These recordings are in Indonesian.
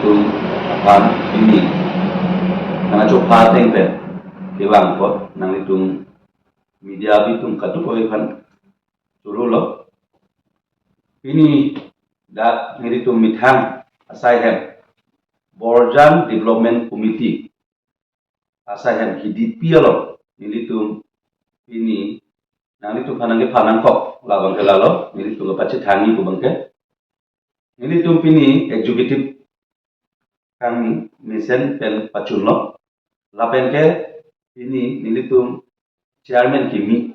nilitung pan ini nang coba tengpe bilang kok nilitung media bitung katu koi pan surulo ini dat nilitung mithang asai hem Borjan Development Committee asai hem KDP lo nilitung ini nilitung panangge panang kok labang kelalo nilitung pace tangi ko bangke nilitung pini executive kami misen pen pacunlo lapen ke ini nilitung chairman kimi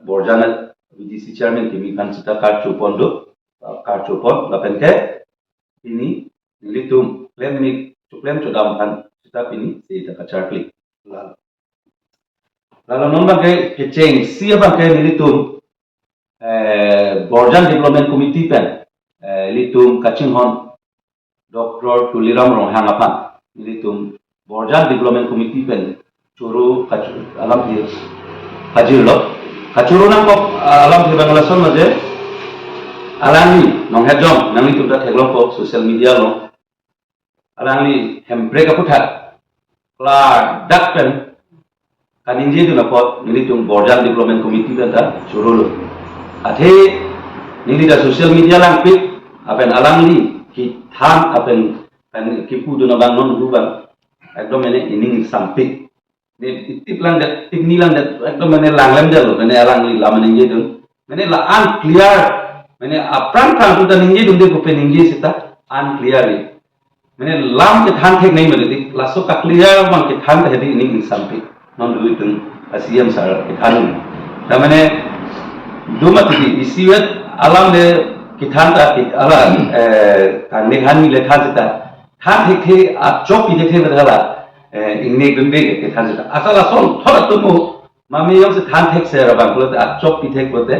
Borjana VDC chairman kimi kan sita karchupon lapen ke ini nilitung klem ni tuklem chodam kan sita pini sita kacharkli lalu nombang ke keceng siapa ke nilitung Borjan Development Committee pen nilitung kachinghon Dr. Tuliram Rohangapang nilitung Borjan Development Committee pen churu alam di hajir lo kachuru nang kok alam di Bangladesh maje alani nong hejom nang itu dah teglong kok social media lo alani hembre kaputha klar dak pen kaninji tu napot nilitung Borjan Development Committee pen ta churu lo athe nili da social media lang pit apen alangli tham apen kan kipu do na bang non ruban ekdom ene ining sampik ne itip lang dat tigni lang dat ekdom ene langlam jalo ene alang li lam ene jedun ene la unclear ene apran kan tu dan inje dum de ko pen inje sita unclear ene lam ke than thek nei mele la so ka clear mang ke than hedi ining sampik non du itun asiyam sar ke than da mane duma ti isiwet alam de kitan ta ala kan nekhan mi lekha jita than thek the a chop pi thek badala ingne gumbe ke than jita asala son thora tumu mami yong se than thek se ra bang klo a chop pi thek bote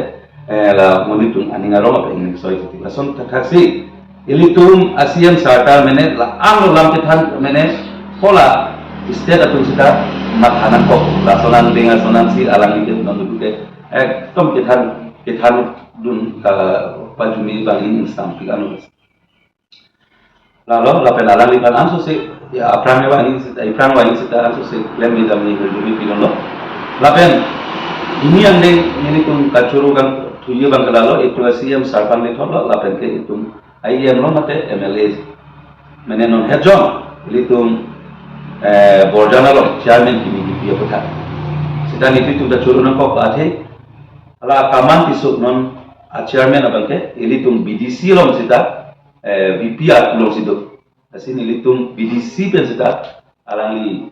la monitung aninga ro ma ing soi ti son thaksi ilitum asian sarta mene la ang lam ke than mene pola state atun sita mathanan ko la sonan denga sonan si alang ni non duke tom ke than dun pajumi bangin sampik anu lalu lapen alang lipan anso se ya apran bangin sita ipran bangin sita anso se klem ni dam ni pajumi pilon lo lapen ini yang ini tum kacuru kan tujuh bang kelalo itu asiam sarpan ni tholo lapen ke itu IM lo mate MLA menenon hejon ilitum Borjana lo chairman kimi dia putha sita ni tu da churu nang ko athe ala kaman pisuk non chairman abangke ilitung BDC long sita VP long sido asin ilitung BDC pen sita alangi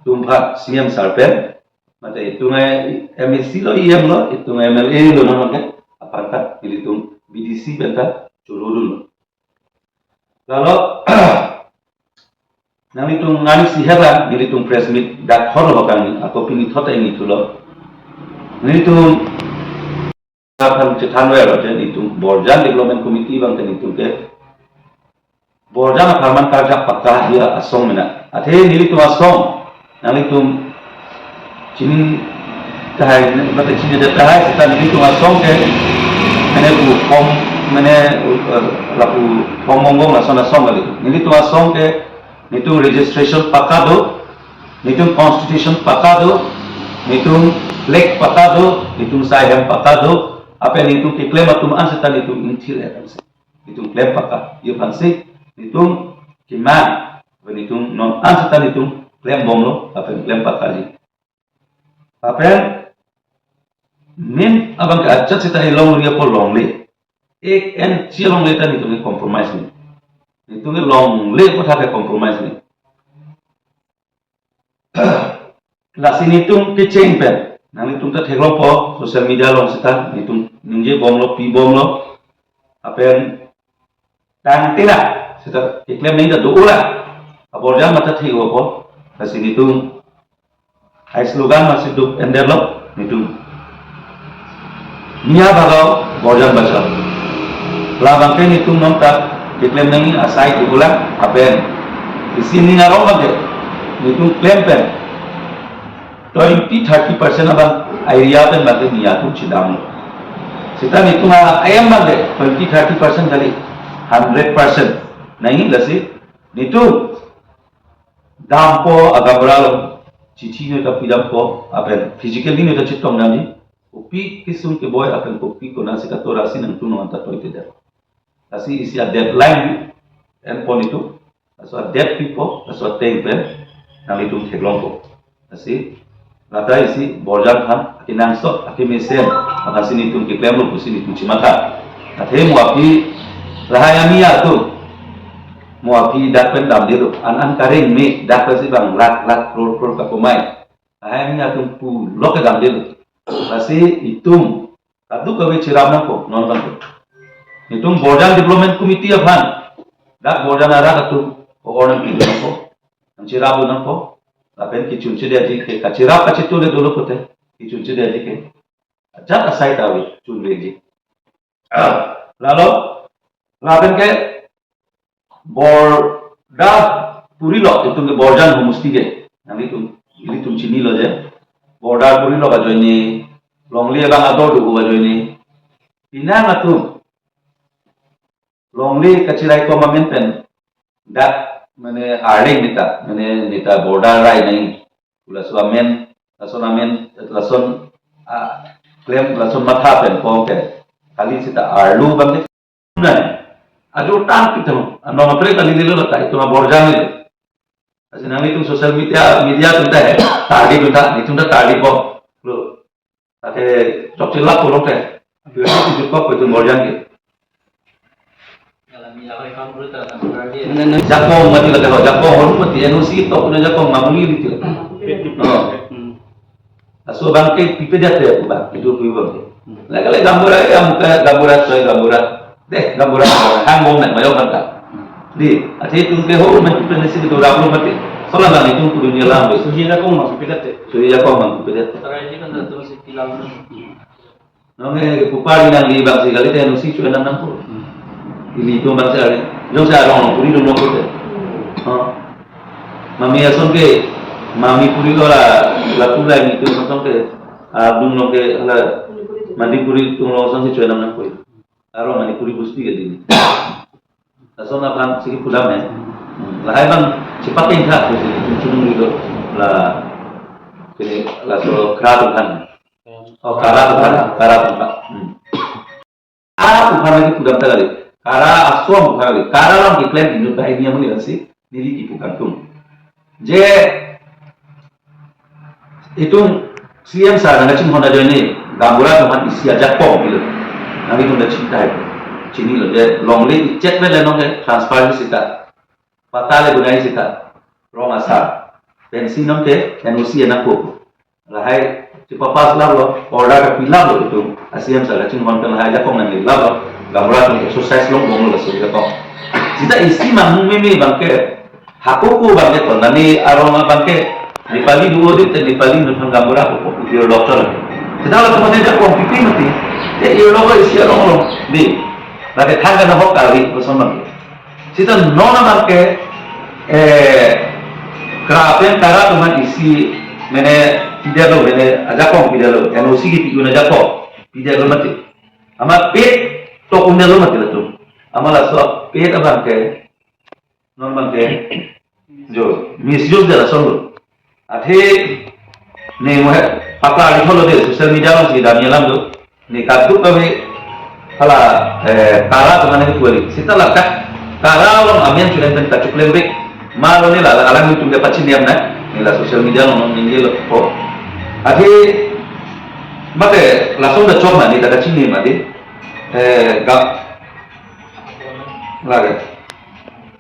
tumphat CM sarpen mate itunga MSC lo IM lo itunga MLA lo nonke apanta ilitung BDC benta curudun lalu nang itung ngani sihara ilitung press meet dak hor hokan atau pini thota ini tulo ilitung kan cetan wer aja itu Borjan Development Committee bang kan itu ke Borjan farman karja pakka dia asong mena athe nili tu asong nali tu cini tahai mate cini de tahai kita nili tu asong ke mene bu pom mene lapu pomongong la sona song ali nili tu asong ke itu registration pakka do itu constitution pakka do itu lek pakka do itu sahem pakka do apa yang itu klaim atum ansetan itu intil ya kan itu klaim pakka yo panse itu kiman ben itu non ansetan itu klaim bomlo apa klaim pakka ji apa nin abang ka achat sita long ria po long le ek en chi long le tan itu ni compromise ni itu ni long le ko tha compromise ni la sini tu ke change pen nang itu ta theklo po social media long sita itu ninje bomlo pi bomlo apen tang tila sita iklem nei da doula aborja mata thigo po kasini tu ai slogan masih duk enderlo itu nia bagau borja baca labangke itu nonta iklem nei asai doula apen di sini ngaro bage itu klaim pen 20-30% abang area pen bagi niat tu cidam. Kita ni tu ayam bagi 20-30% kali 100% nahi lasi nitu dampo agabralo cici ni tapi dampo apen physically ni ta chitom nami upi kisum ke boy apen upi ko nasi ka tora sin tu no anta toite da asi isi a deadline en ponitu aso a dead people aso take pen nami tu theglong ko asi lata isi borjan khan kinang so akimi sen akasini tu ki klem lo kusini tu chimata athe mo api rahayami atu mo api dak pen dam diru an karing me dak pasi bang lak kror ka pemai rahayami atu pu lo ke dam diru asi itum adu kawe ciram nako non kan itum borjan development committee aphan dak borjan ara atu orang ki nako cirabu nako apen ki chunche de aji ke kachira kachitu le dolo kote ki chunche de aji ke jat asai tawi chunle ji lalu lapen ke borda puri lo itu ke borjan humusti ke nanti tum ini tum chini lo je borda puri lo bajo ini longli bang ador du bajo ini pinang atum longli kachirai ko mamenten dak मैंने आर्डिंग निता मैंने निता बॉर्डर राय नहीं लसवा मेन लसन क्लेम लसन मथा पेन पोंके खाली सिता आर्लू बंदे नहीं अजो टांग पिटम नोमत्रे कली दिलो लता itu ma borja ni असे नमी तुम सोशल मीडिया तुमता है ताड़ी तुमता नहीं तुमता ताड़ी को लो ताके चोकचिला को लोटे फिर itu को तुम borja ni Jakong mati lagi kalau jakong orang mati NOC itu punya jakong mamuli gitu. Aso bangke pipe dia tu bang itu pipe. Lagi gambar ya muka gambar soal gambar deh gambar hangong nak mayo kan di ati itu ke ho mati pipe nasi itu ramu mati. Soalnya bang itu dunia lambe. Suji jakong masuk pipe dia. Suji jakong masuk pipe dia. Sekarang ini kan dah masih tilang. Nongke kupari nang di bang sekali teh NOC cuma 60. Ini itu bang sekali. Jom saya orang puri dulu kote. Mami ason ke mami puri ora laku lai itu ason ke abdung no ke ala mandi puri tu lo ason si cuenam nak koi. Aro mandi puri gusti ke dini. Ason akan segi pulang men. Lahai bang cepat tingkat tu sini cunung gitu lah. Kini laso kerap kan. Oh kerap kan. Kerap lagi pulang kali. Kara aswam kali, kara lang diklaim di Indonesia ini yang menilai diri ibu kantung. Je itu CM sa nggak cuma ada ini gambaran cuma isi aja pom gitu. Nanti tu dah cinta itu, cini loh. Je longli cek bela nongke transparansi kita, patale gunai kita, rong asar, pensi nongke NOC enak kok. Lahai cepat pas lah lo, order kepilah lo itu, CM sa nggak cuma orang aja pom nanti lah lo. Gambaran exercise long bong lo suri ko sita isi mamu meme bangke hakuku bangke to nani aroma bangke dipali duo dit dipali nang gambaran ko iyo dokter sita lo to de ko pipi mati te iyo lo isi lo di lagi thanga na hokali ko somang sita nona bangke krapen tara to man isi mene tidak lo mene aja ko tidak lo NOC ki piguna jako tidak lo mati ama pet तो उन्हें लो मत लेतो हमारा सब पेट बन के नॉन बन के जो मिसयूज जरा सुनो आधे ने वो है पता नहीं खोलो दे सोशल मीडिया में सीधा नहीं लाम दो ने काटू कभी फला कारा तो मैंने कुछ सीता लगता कारा और अमीन चुने तक कचुकले भी मारो नहीं लाला अलग में तुमने पच्चीस नियम ना नीला सोशल मीडिया में नहीं लो को आधे मते लासों दा चौक मानी दा कच्ची नहीं मानी lagi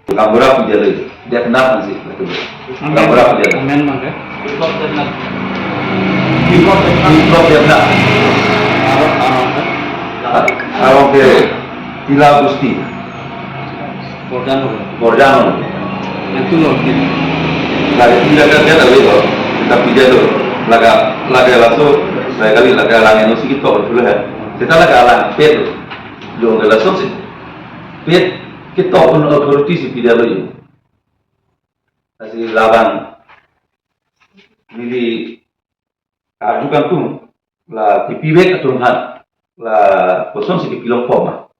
gambar apa dia lagi dia kenapa sih gambar apa dia amen mangga Bikop dia nak awak ke tila gusti Borjano itu loh lagi tidak kerja tapi kita pinjam tu lagi langsung saya kali lagi alang NOC kita betul ya kita lagi alang pet जो गलत से पेट kita pun authority si pidal lo yun kasi laban nili kajukan tu la kipibek atun han la kosong si kipilong poma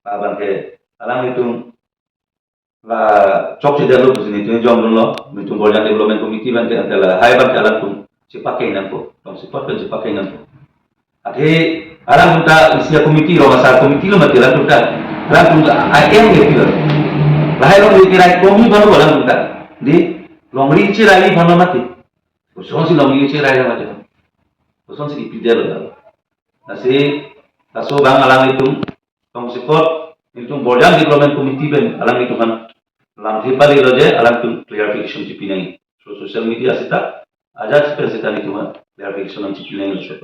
laban ke alang itu la chok che dalo kusini tu jom lo itu Borjan Development Committee ban te antala hai ban alang tu si pakai nampo tong si pot si pakai nampo ate alang tu isia committee ro masa committee lo mati alang tu alang tu IM ke pila lahai lo di tirai komi banu alang tu di longri cirai banu mati uson si longri cirai mati uson si ipidelo nasi kaso bang alang itu tong si pot itu Borjan Development Committee ben alang itu kan lam thipali loje alang tu clarification cipi nai so social media sita aja seperti tadi cuma clarification cipi nai so